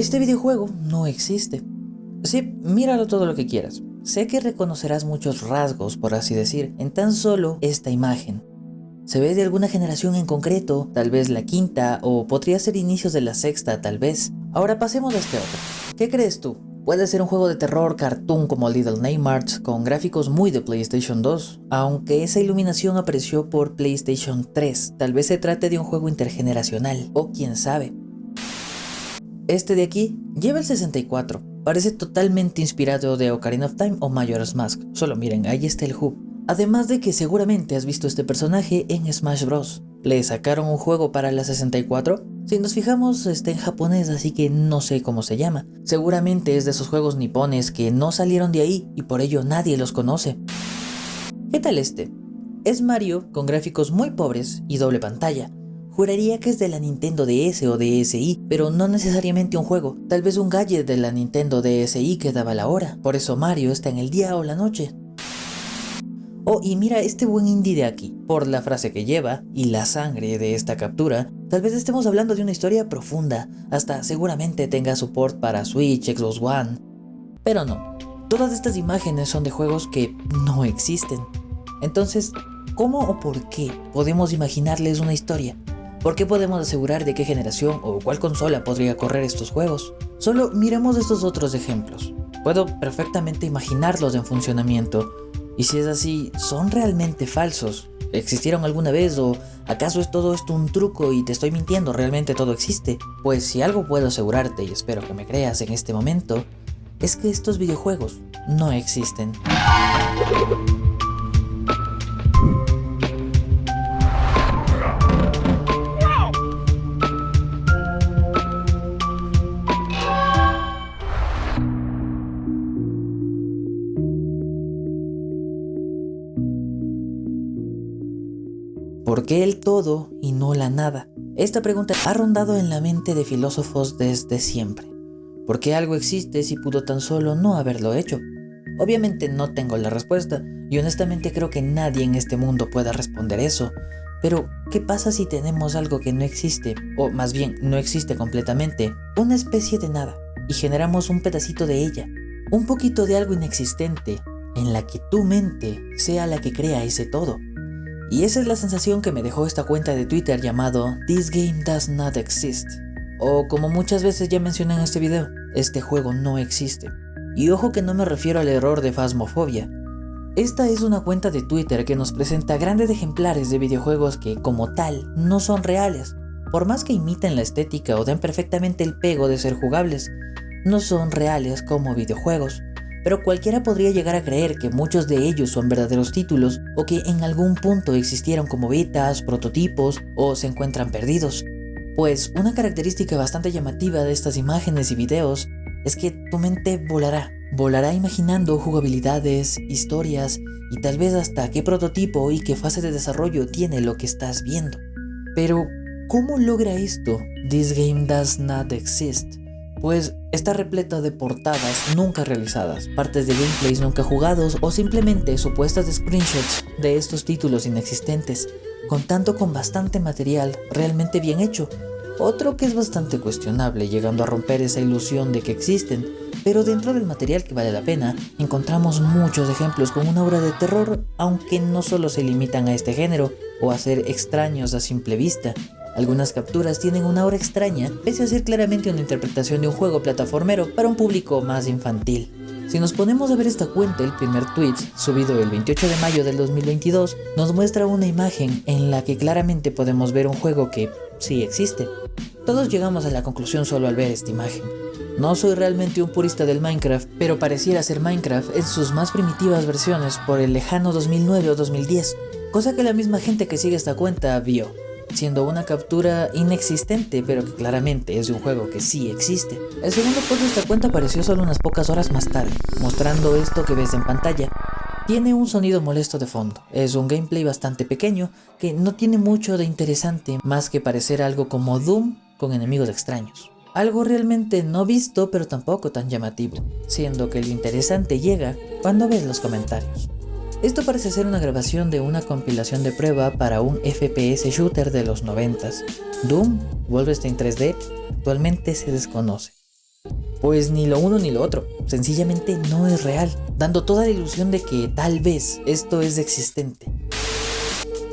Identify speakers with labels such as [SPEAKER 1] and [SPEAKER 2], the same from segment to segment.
[SPEAKER 1] Este videojuego no existe. Sí, míralo todo lo que quieras. Sé que reconocerás muchos rasgos, por así decir, en tan solo esta imagen. Se ve de alguna generación en concreto, tal vez la quinta, o podría ser inicios de la sexta, tal vez. Ahora pasemos a este otro. ¿Qué crees tú? Puede ser un juego de terror cartoon como Little Nightmares, con gráficos muy de PlayStation 2, aunque esa iluminación apareció por PlayStation 3. Tal vez se trate de un juego intergeneracional, o quién sabe. Este de aquí lleva el 64. Parece totalmente inspirado de Ocarina of Time o Majora's Mask. Solo miren, ahí está el hub. Además de que seguramente has visto este personaje en Smash Bros. ¿Le sacaron un juego para la 64? Si nos fijamos está en japonés, así que no sé cómo se llama. Seguramente es de esos juegos nipones que no salieron de ahí y por ello nadie los conoce. ¿Qué tal este? Es Mario con gráficos muy pobres y doble pantalla. Juraría que es de la Nintendo DS o DSi, pero no necesariamente un juego, tal vez un gadget de la Nintendo DSi que daba la hora, por eso Mario está en el día o la noche. Oh, y mira este buen indie de aquí, por la frase que lleva y la sangre de esta captura, tal vez estemos hablando de una historia profunda, hasta seguramente tenga support para Switch, Xbox One, pero no, todas estas imágenes son de juegos que no existen. Entonces, ¿cómo o por qué podemos imaginarles una historia? ¿Por qué podemos asegurar de qué generación o cuál consola podría correr estos juegos? Solo miremos estos otros ejemplos. Puedo perfectamente imaginarlos en funcionamiento. Y si es así, ¿son realmente falsos? ¿Existieron alguna vez o acaso es todo esto un truco y te estoy mintiendo? ¿Realmente todo existe? Pues si algo puedo asegurarte, y espero que me creas en este momento, es que estos videojuegos no existen. ¿Por qué el todo y no la nada? Esta pregunta ha rondado en la mente de filósofos desde siempre. ¿Por qué algo existe si pudo tan solo no haberlo hecho? Obviamente no tengo la respuesta, y honestamente creo que nadie en este mundo pueda responder eso. Pero, ¿qué pasa si tenemos algo que no existe, o más bien no existe completamente, una especie de nada, y generamos un pedacito de ella, un poquito de algo inexistente, en la que tu mente sea la que crea ese todo? Y esa es la sensación que me dejó esta cuenta de Twitter llamado This Game Does Not Exist. O como muchas veces ya mencioné en este video, este juego no existe. Y ojo que no me refiero al error de Phasmophobia. Esta es una cuenta de Twitter que nos presenta grandes ejemplares de videojuegos que, como tal, no son reales. Por más que imiten la estética o den perfectamente el pego de ser jugables, no son reales como videojuegos. Pero cualquiera podría llegar a creer que muchos de ellos son verdaderos títulos o que en algún punto existieron como betas, prototipos o se encuentran perdidos. Pues una característica bastante llamativa de estas imágenes y videos es que tu mente volará imaginando jugabilidades, historias y tal vez hasta qué prototipo y qué fase de desarrollo tiene lo que estás viendo. Pero, ¿cómo logra esto This Game Does Not Exist? Pues está repleta de portadas nunca realizadas, partes de gameplays nunca jugados o simplemente supuestas screenshots de estos títulos inexistentes, contando con bastante material realmente bien hecho. Otro que es bastante cuestionable, llegando a romper esa ilusión de que existen, pero dentro del material que vale la pena, encontramos muchos ejemplos con una obra de terror, aunque no solo se limitan a este género o a ser extraños a simple vista. Algunas capturas tienen una aura extraña, pese a ser claramente una interpretación de un juego plataformero para un público más infantil. Si nos ponemos a ver esta cuenta, el primer tweet, subido el 28 de mayo del 2022, nos muestra una imagen en la que claramente podemos ver un juego que sí existe. Todos llegamos a la conclusión solo al ver esta imagen. No soy realmente un purista del Minecraft, pero pareciera ser Minecraft en sus más primitivas versiones por el lejano 2009 o 2010, cosa que la misma gente que sigue esta cuenta vio, siendo una captura inexistente pero que claramente es de un juego que sí existe. El segundo post de esta cuenta apareció solo unas pocas horas más tarde, mostrando esto que ves en pantalla. Tiene un sonido molesto de fondo, es un gameplay bastante pequeño que no tiene mucho de interesante más que parecer algo como Doom con enemigos extraños. Algo realmente no visto pero tampoco tan llamativo, siendo que lo interesante llega cuando ves los comentarios. Esto parece ser una grabación de una compilación de prueba para un FPS shooter de los 90s. Doom, Wolfenstein 3D, actualmente se desconoce. Pues ni lo uno ni lo otro, sencillamente no es real, dando toda la ilusión de que tal vez esto es existente.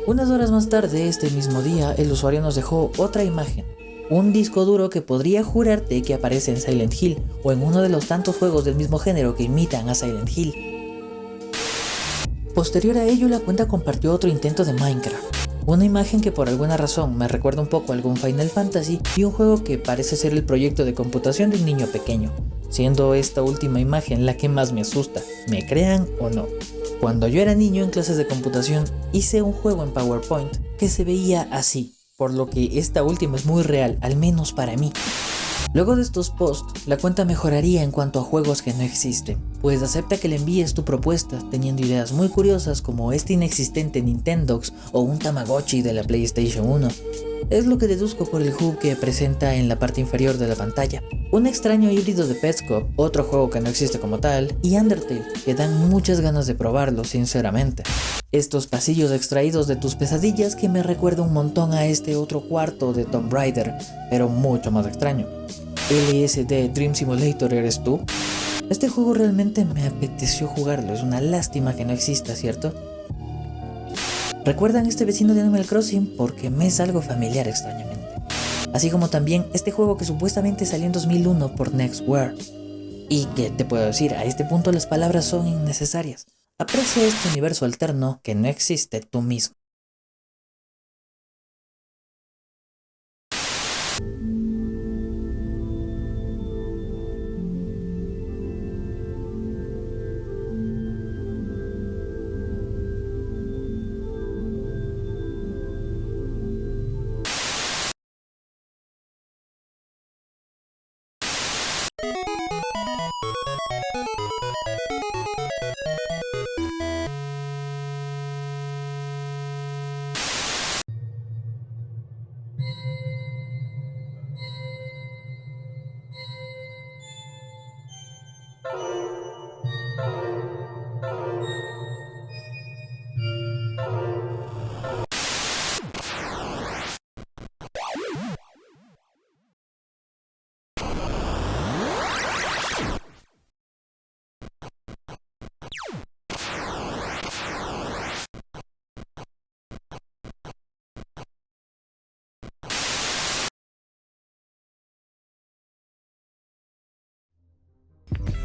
[SPEAKER 1] Unas horas más tarde, este mismo día, el usuario nos dejó otra imagen. Un disco duro que podría jurarte que aparece en Silent Hill o en uno de los tantos juegos del mismo género que imitan a Silent Hill. Posterior a ello, la cuenta compartió otro intento de Minecraft. Una imagen que por alguna razón me recuerda un poco a algún Final Fantasy y un juego que parece ser el proyecto de computación de un niño pequeño, siendo esta última imagen la que más me asusta, me crean o no. Cuando yo era niño en clases de computación hice un juego en PowerPoint que se veía así, por lo que esta última es muy real, al menos para mí. Luego de estos posts, la cuenta mejoraría en cuanto a juegos que no existen, pues acepta que le envíes tu propuesta teniendo ideas muy curiosas como este inexistente Nintendox o un Tamagotchi de la PlayStation 1. Es lo que deduzco por el hub que presenta en la parte inferior de la pantalla. Un extraño híbrido de Petscop, otro juego que no existe como tal, y Undertale, que dan muchas ganas de probarlo sinceramente. Estos pasillos extraídos de tus pesadillas que me recuerda un montón a este otro cuarto de Tomb Raider, pero mucho más extraño. LSD Dream Simulator, ¿eres tú? Este juego realmente me apeteció jugarlo, es una lástima que no exista, ¿cierto? ¿Recuerdan este vecino de Animal Crossing? Porque me es algo familiar extrañamente. Así como también este juego que supuestamente salió en 2001 por Nextware. Y que te puedo decir, a este punto las palabras son innecesarias. Aprecia este universo alterno que no existe tú mismo.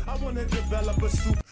[SPEAKER 2] I wanna develop a super.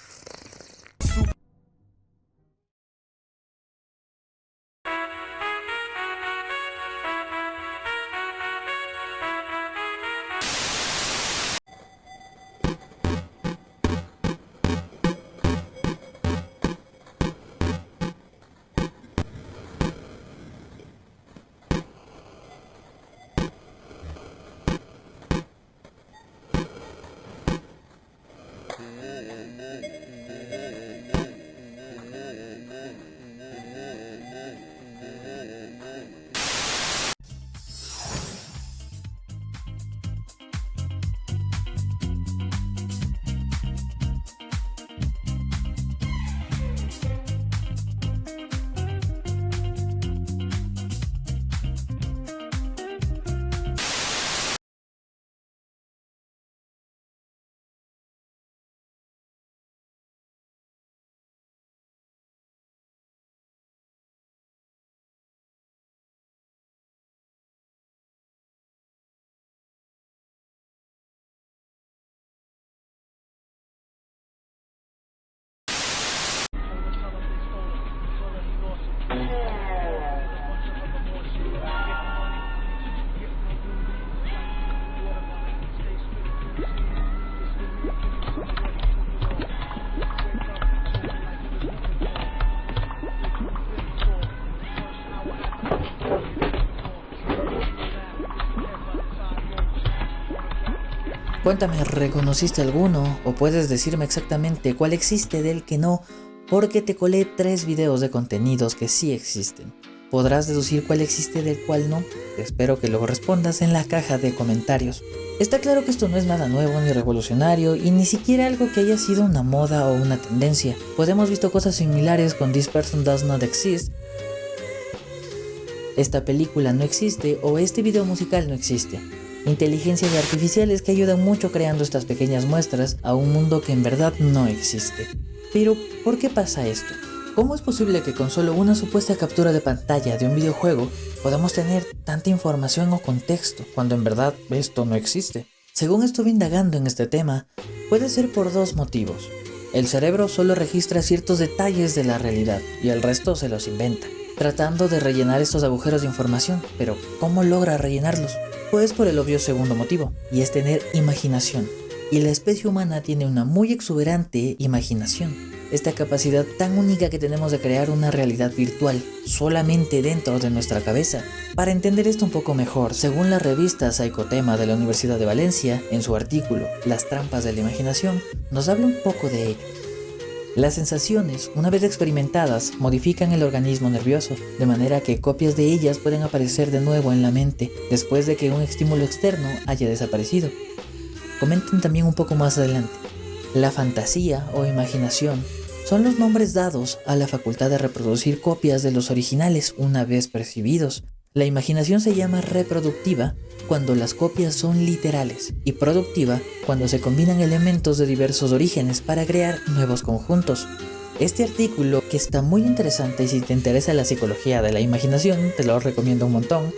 [SPEAKER 1] Cuéntame, ¿reconociste alguno? ¿O puedes decirme exactamente cuál existe del que no? Porque te colé 3 videos de contenidos que sí existen. ¿Podrás deducir cuál existe del cual no? Espero que luego respondas en la caja de comentarios. Está claro que esto no es nada nuevo ni revolucionario y ni siquiera algo que haya sido una moda o una tendencia, pues hemos visto cosas similares con This Person Does Not Exist, esta película no existe o este video musical no existe. inteligencias artificiales que ayudan mucho creando estas pequeñas muestras a un mundo que en verdad no existe. Pero, ¿por qué pasa esto? ¿Cómo es posible que con solo una supuesta captura de pantalla de un videojuego podamos tener tanta información o contexto cuando en verdad esto no existe? Según estuve indagando en este tema, puede ser por dos motivos. El cerebro solo registra ciertos detalles de la realidad y el resto se los inventa, tratando de rellenar estos agujeros de información. Pero, ¿cómo logra rellenarlos? Pues por el obvio segundo motivo, y es tener imaginación. Y la especie humana tiene una muy exuberante imaginación. Esta capacidad tan única que tenemos de crear una realidad virtual solamente dentro de nuestra cabeza. Para entender esto un poco mejor, según la revista Psicotema de la Universidad de Valencia, en su artículo Las trampas de la imaginación, nos habla un poco de ello. Las sensaciones, una vez experimentadas, modifican el organismo nervioso, de manera que copias de ellas pueden aparecer de nuevo en la mente después de que un estímulo externo haya desaparecido. Comenten también un poco más adelante. La fantasía o imaginación son los nombres dados a la facultad de reproducir copias de los originales una vez percibidos. La imaginación se llama reproductiva cuando las copias son literales y productiva cuando se combinan elementos de diversos orígenes para crear nuevos conjuntos. Este artículo, que está muy interesante y si te interesa la psicología de la imaginación, te lo recomiendo un montón,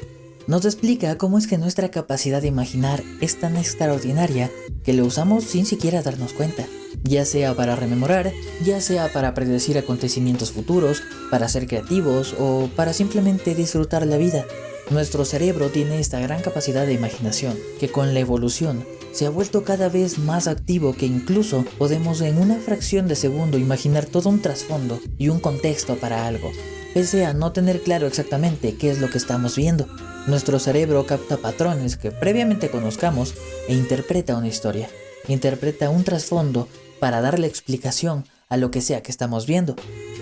[SPEAKER 1] nos explica cómo es que nuestra capacidad de imaginar es tan extraordinaria que lo usamos sin siquiera darnos cuenta, ya sea para rememorar, ya sea para predecir acontecimientos futuros, para ser creativos o para simplemente disfrutar la vida. Nuestro cerebro tiene esta gran capacidad de imaginación, que con la evolución se ha vuelto cada vez más activo, que incluso podemos en una fracción de segundo imaginar todo un trasfondo y un contexto para algo, pese a no tener claro exactamente qué es lo que estamos viendo. Nuestro cerebro capta patrones que previamente conozcamos e interpreta una historia, interpreta un trasfondo para darle explicación a lo que sea que estamos viendo,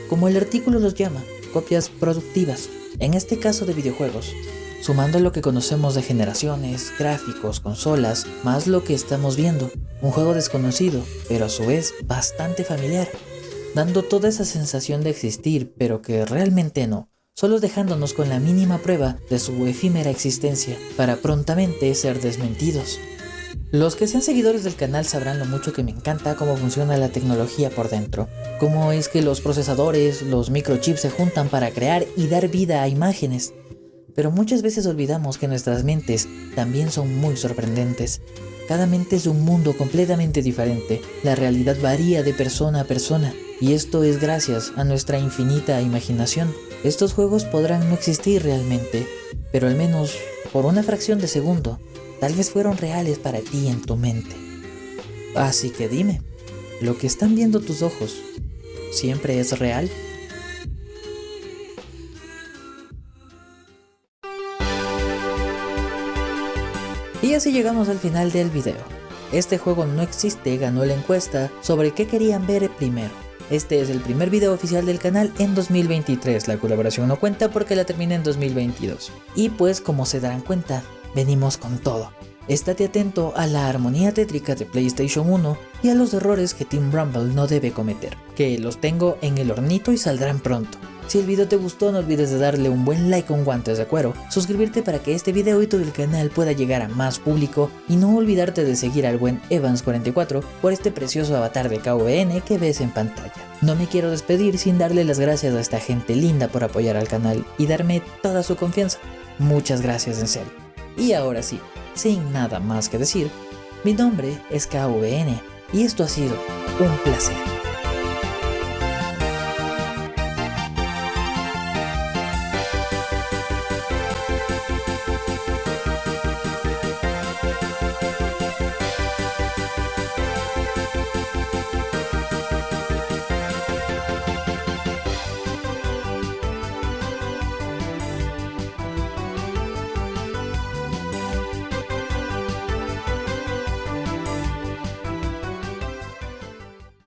[SPEAKER 1] como el artículo los llama, copias productivas, en este caso de videojuegos, sumando lo que conocemos de generaciones, gráficos, consolas, más lo que estamos viendo, un juego desconocido, pero a su vez bastante familiar, dando toda esa sensación de existir, pero que realmente no, solo dejándonos con la mínima prueba de su efímera existencia, para prontamente ser desmentidos. Los que sean seguidores del canal sabrán lo mucho que me encanta cómo funciona la tecnología por dentro, cómo es que los procesadores, los microchips se juntan para crear y dar vida a imágenes. Pero muchas veces olvidamos que nuestras mentes también son muy sorprendentes. Cada mente es un mundo completamente diferente, la realidad varía de persona a persona, y esto es gracias a nuestra infinita imaginación. Estos juegos podrán no existir realmente, pero al menos por una fracción de segundo, tal vez fueron reales para ti en tu mente. Así que dime, ¿lo que están viendo tus ojos siempre es real? Y así llegamos al final del video. Este juego no existe ganó la encuesta sobre qué querían ver primero. Este es el primer video oficial del canal en 2023, la colaboración no cuenta porque la terminé en 2022. Y pues como se darán cuenta, venimos con todo. Estate atento a la armonía tétrica de PlayStation 1 y a los errores que Team Rumble no debe cometer, que los tengo en el hornito y saldrán pronto. Si el video te gustó, no olvides de darle un buen like con guantes de cuero, suscribirte para que este video y todo el canal pueda llegar a más público y no olvidarte de seguir al buen Evans44 por este precioso avatar de KVN que ves en pantalla. No me quiero despedir sin darle las gracias a esta gente linda por apoyar al canal y darme toda su confianza. Muchas gracias en serio. Y ahora sí, sin nada más que decir, mi nombre es KVN y esto ha sido un placer.